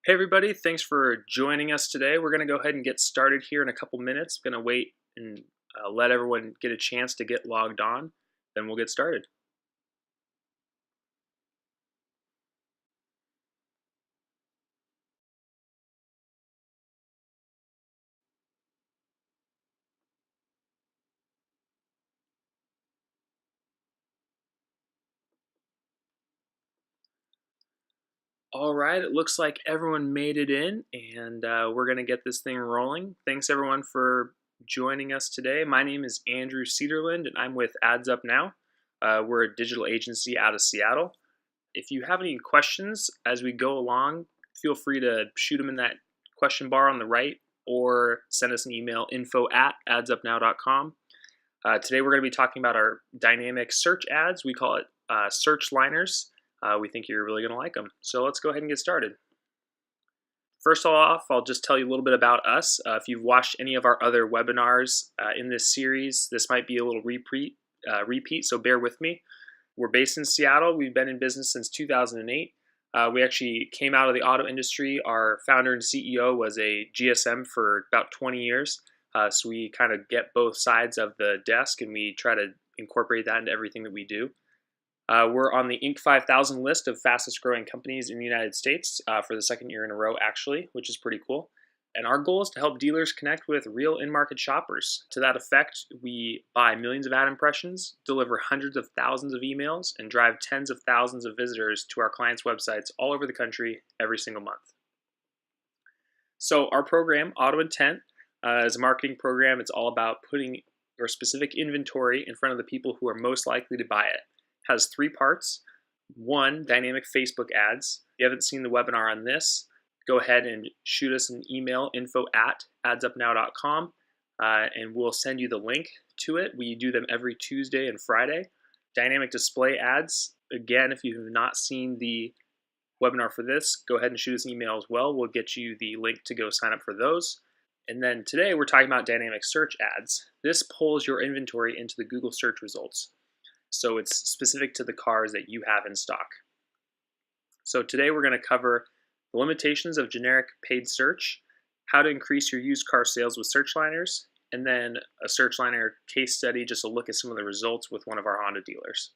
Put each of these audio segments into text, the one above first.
Hey everybody, thanks for joining us today. We're going to go ahead and get started here in a couple minutes. I'm going to wait and let everyone get a chance to get logged on, then we'll get started. All right, it looks like everyone made it in, and we're going to get this thing rolling. Thanks everyone for joining us today. My name is Andrew Cedarland, and I'm with Ads Up Now. We're a digital agency out of Seattle. If you have any questions as we go along, feel free to shoot them in that question bar on the right or send us an email, info@adsupnow.com. Today we're going to be talking about our dynamic search ads. We call it search liners. We think you're really going to like them. So let's go ahead and get started. First off, I'll just tell you a little bit about us. If you've watched any of our other webinars in this series, this might be a little repeat, so bear with me. We're based in Seattle. We've been in business since 2008. We actually came out of the auto industry. Our founder and CEO was a GSM for about 20 years. So we kind of get both sides of the desk and we try to incorporate that into everything that we do. We're on the Inc. 5000 list of fastest growing companies in the United States for the second year in a row, actually, which is pretty cool. And our goal is to help dealers connect with real in-market shoppers. To that effect, we buy millions of ad impressions, deliver hundreds of thousands of emails, and drive tens of thousands of visitors to our clients' websites all over the country every single month. So our program, Auto Intent, is a marketing program. It's all about putting your specific inventory in front of the people who are most likely to buy it. It has three parts. One, dynamic Facebook ads. If you haven't seen the webinar on this, go ahead and shoot us an email, info@adsupnow.com, and we'll send you the link to it. We do them every Tuesday and Friday. Dynamic display ads. Again, if you have not seen the webinar for this, go ahead and shoot us an email as well. We'll get you the link to go sign up for those. And then today we're talking about dynamic search ads. This pulls your inventory into the Google search results. So it's specific to the cars that you have in stock. So today we're going to cover the limitations of generic paid search, how to increase your used car sales with search liners, and then a search liner case study, just a look at some of the results with one of our Honda dealers.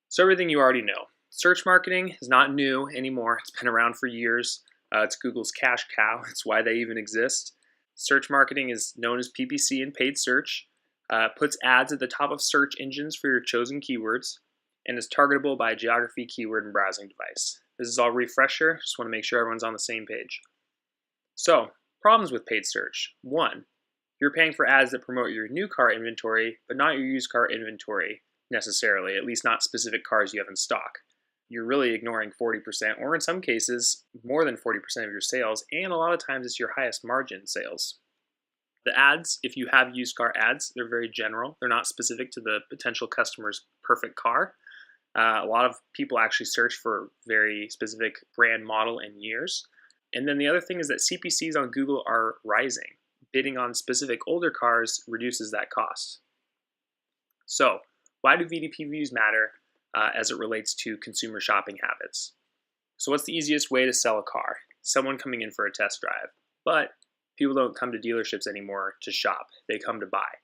So everything you already know. Search marketing is not new anymore. It's been around for years. It's Google's cash cow. It's why they even exist. Search marketing is known as PPC and paid search. Puts ads at the top of search engines for your chosen keywords, and is targetable by geography, keyword, and browsing device. This is all refresher. Just want to make sure everyone's on the same page. So, problems with paid search. One, you're paying for ads that promote your new car inventory, but not your used car inventory necessarily, at least not specific cars you have in stock. You're really ignoring 40%, or in some cases, more than 40% of your sales, and a lot of times it's your highest margin sales. The ads, if you have used car ads, they're very general. They're not specific to the potential customer's perfect car. A lot of people actually search for very specific brand, model, and years. And then the other thing is that CPCs on Google are rising. Bidding on specific older cars reduces that cost. So, why do VDP views matter as it relates to consumer shopping habits? So, what's the easiest way to sell a car? Someone coming in for a test drive. But people don't come to dealerships anymore to shop. They come to buy.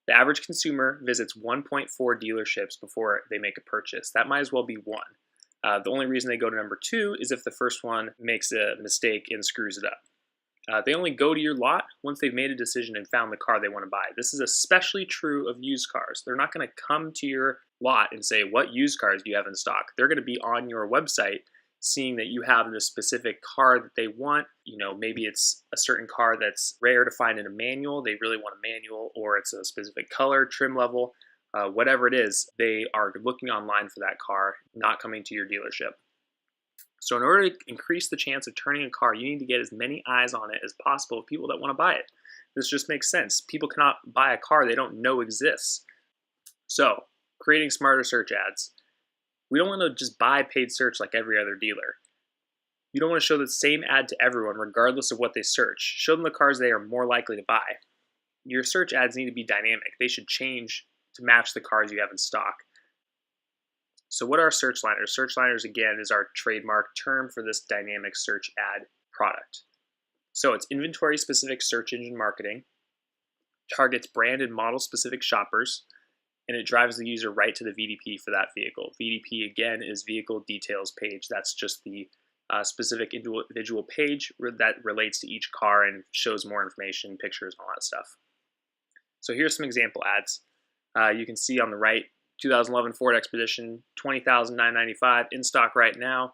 The average consumer visits 1.4 dealerships before they make a purchase. That might as well be one. The only reason they go to number two is if the first one makes a mistake and screws it up. They only go to your lot once they've made a decision and found the car they want to buy. This is especially true of used cars. They're not going to come to your lot and say, what used cars do you have in stock? They're going to be on your website seeing that you have the specific car that they want. Maybe it's a certain car that's rare to find in a manual. They really want a manual, or it's a specific color, trim level, whatever it is. They are looking online for that car, not coming to your dealership. So in order to increase the chance of turning a car, you need to get as many eyes on it as possible of people that want to buy it. This just makes sense. People cannot buy a car they don't know exists. So creating smarter search ads. We don't want to just buy paid search like every other dealer. You don't want to show the same ad to everyone regardless of what they search. Show them the cars they are more likely to buy. Your search ads need to be dynamic. They should change to match the cars you have in stock. So what are search liners? Search liners, again, is our trademark term for this dynamic search ad product. So it's inventory-specific search engine marketing, targets brand and model-specific shoppers, and it drives the user right to the VDP for that vehicle. VDP, again, is Vehicle Details Page. That's just the specific individual page that relates to each car and shows more information, pictures, and all that stuff. So here's some example ads. You can see on the right, 2011 Ford Expedition, $20,995 in stock right now.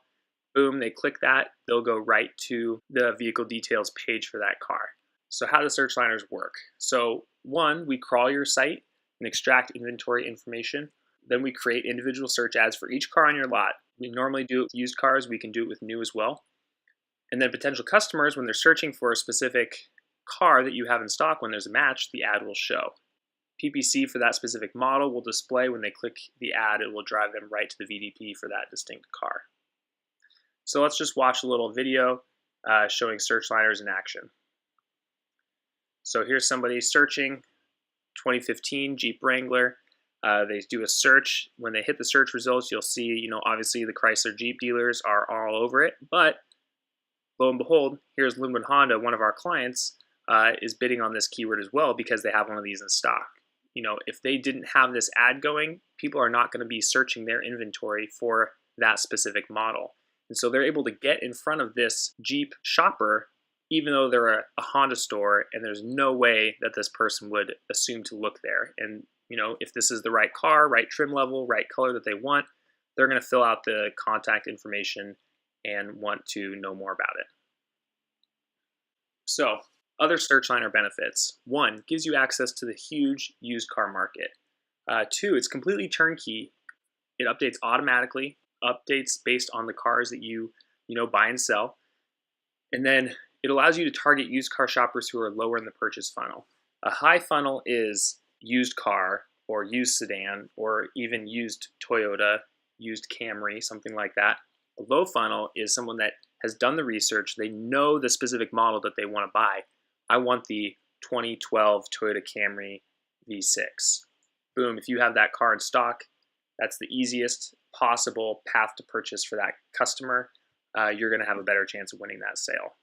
Boom, they click that, they'll go right to the vehicle details page for that car. So how do search liners work? So one, we crawl your site and extract inventory information. Then we create individual search ads for each car on your lot. We normally do it with used cars. We can do it with new as well. And then potential customers, when they're searching for a specific car that you have in stock, when there's a match, the ad will show. PPC for that specific model will display when they click the ad. It will drive them right to the VDP for that distinct car. So let's just watch a little video showing search liners in action. So here's somebody searching 2015 Jeep Wrangler. They do a search. When they hit the search results, you'll see, obviously the Chrysler Jeep dealers are all over it. But lo and behold, here's Linwood Honda, one of our clients, is bidding on this keyword as well because they have one of these in stock. If they didn't have this ad going, people are not going to be searching their inventory for that specific model. And so they're able to get in front of this Jeep shopper, even though they're a Honda store, and there's no way that this person would assume to look there. And, if this is the right car, right trim level, right color that they want, they're going to fill out the contact information and want to know more about it. So, other search liner benefits. One, gives you access to the huge used car market. Two, it's completely turnkey. It updates automatically, updates based on the cars that you buy and sell. And then it allows you to target used car shoppers who are lower in the purchase funnel. A high funnel is used car or used sedan or even used Toyota, used Camry, something like that. A low funnel is someone that has done the research. They know the specific model that they want to buy. I want the 2012 Toyota Camry V6. Boom, if you have that car in stock, that's the easiest possible path to purchase for that customer. You're going to have a better chance of winning that sale.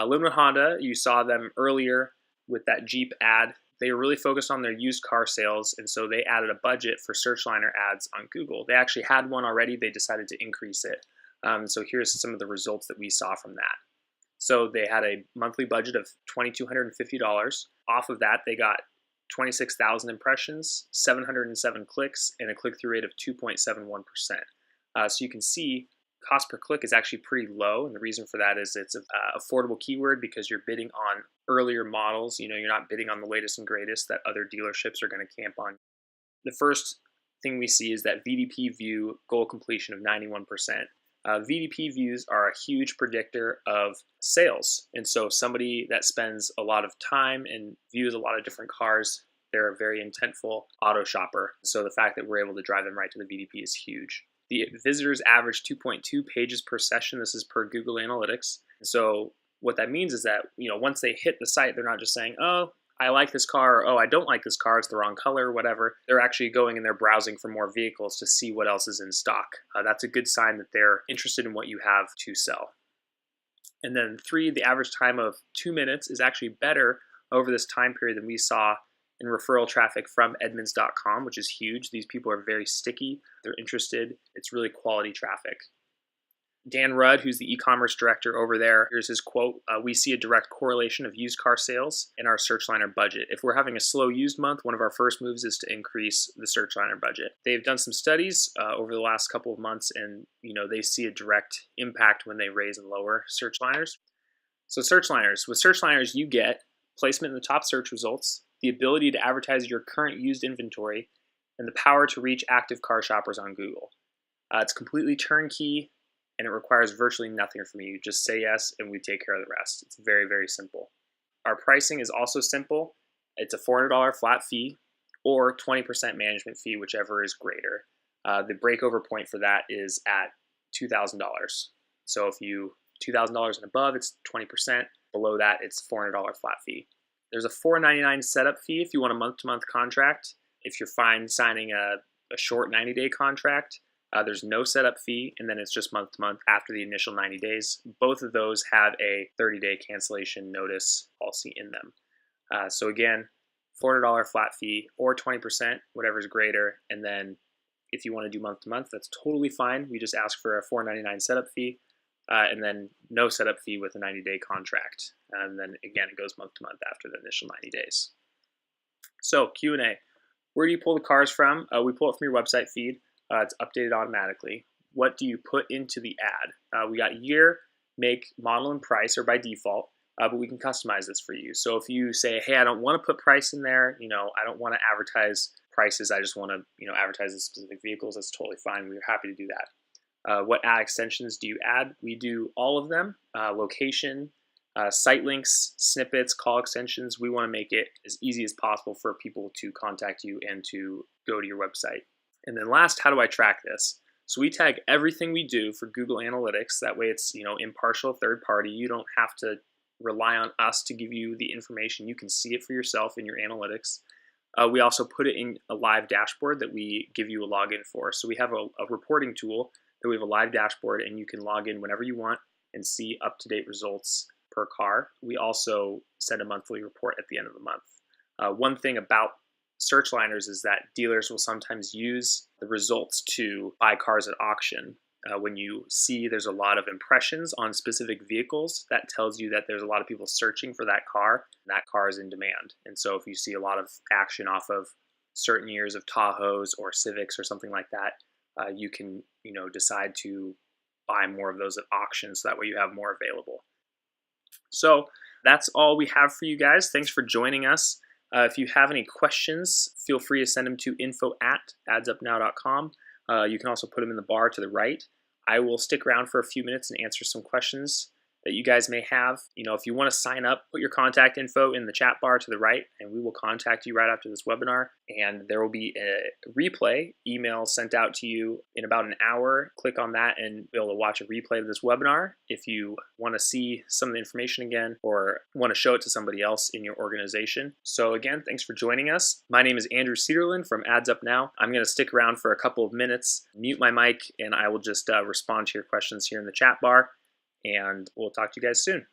Linwood Honda, you saw them earlier with that Jeep ad. They were really focused on their used car sales, and so they added a budget for search liner ads on Google. They actually had one already. They decided to increase it. So here's some of the results that we saw from that. So they had a monthly budget of $2,250. Off of that, they got 26,000 impressions, 707 clicks, and a click-through rate of 2.71%. So you can see cost per click is actually pretty low, and the reason for that is it's an affordable keyword because you're bidding on earlier models. You're not bidding on the latest and greatest that other dealerships are going to camp on. The first thing we see is that VDP view goal completion of 91%. VDP views are a huge predictor of sales, and so somebody that spends a lot of time and views a lot of different cars, they're a very intentful auto shopper. So the fact that we're able to drive them right to the VDP is huge. The visitors average 2.2 pages per session. This is per Google Analytics. So what that means is that, once they hit the site, they're not just saying, oh, I like this car, or oh, I don't like this car, it's the wrong color, whatever. They're actually going and they're browsing for more vehicles to see what else is in stock. That's a good sign that they're interested in what you have to sell. And then 3, the average time of 2 minutes is actually better over this time period than we saw in referral traffic from Edmunds.com, which is huge. These people are very sticky. They're interested. It's really quality traffic. Dan Rudd, who's the e-commerce director over there, here's his quote. We see a direct correlation of used car sales and our search liner budget. If we're having a slow used month, one of our first moves is to increase the search liner budget. They've done some studies over the last couple of months, and they see a direct impact when they raise and lower search liners. So search liners. With search liners, you get placement in the top search results, the ability to advertise your current used inventory, and the power to reach active car shoppers on Google. It's completely turnkey, and it requires virtually nothing from you. Just say yes, and we take care of the rest. It's very, very simple. Our pricing is also simple. It's a $400 flat fee or 20% management fee, whichever is greater. The breakover point for that is at $2,000. So if you $2,000 and above, it's 20%. Below that, it's $400 flat fee. There's a $499 setup fee if you want a month-to-month contract. If you're fine signing a short 90-day contract, There's no setup fee, and then it's just month to month after the initial 90 days. Both of those have a 30-day cancellation notice policy in them. So again, $400 flat fee or 20%, whatever's greater. And then if you want to do month to month, that's totally fine. We just ask for a $4.99 setup fee, and then no setup fee with a 90-day contract. And then again, it goes month to month after the initial 90 days. So Q&A. Where do you pull the cars from? We pull it from your website feed. It's updated automatically. What do you put into the ad? We got year, make, model, and price, or by default, but we can customize this for you. So if you say, hey, I don't want to put price in there, I don't want to advertise prices, I just want to, advertise the specific vehicles, that's totally fine. We're happy to do that. What ad extensions do you add? We do all of them. Location, site links, snippets, call extensions. We want to make it as easy as possible for people to contact you and to go to your website. And then last, how do I track this? So we tag everything we do for Google Analytics. That way it's, impartial, third party. You don't have to rely on us to give you the information. You can see it for yourself in your analytics. We also put it in a live dashboard that we give you a login for. So we have a reporting tool that we have a live dashboard, and you can log in whenever you want and see up-to-date results per car. We also send a monthly report at the end of the month. One thing about Searchliners is that dealers will sometimes use the results to buy cars at auction. When you see there's a lot of impressions on specific vehicles, that tells you that there's a lot of people searching for that car, and that car is in demand. And so if you see a lot of action off of certain years of Tahoes or Civics or something like that, you can decide to buy more of those at auction, so that way you have more available. So that's all we have for you guys. Thanks for joining us. If you have any questions, feel free to send them to info@adsupnow.com. You can also put them in the bar to the right. I will stick around for a few minutes and answer some questions that you guys may have. If you want to sign up, put your contact info in the chat bar to the right, and we will contact you right after this webinar. And there will be a replay email sent out to you in about an hour. Click on that and be able to watch a replay of this webinar if you want to see some of the information again or want to show it to somebody else in your organization. So again, thanks for joining us. My name is Andrew Cedarland from Ads Up Now. I'm going to stick around for a couple of minutes, mute my mic, and I will just respond to your questions here in the chat bar. And we'll talk to you guys soon.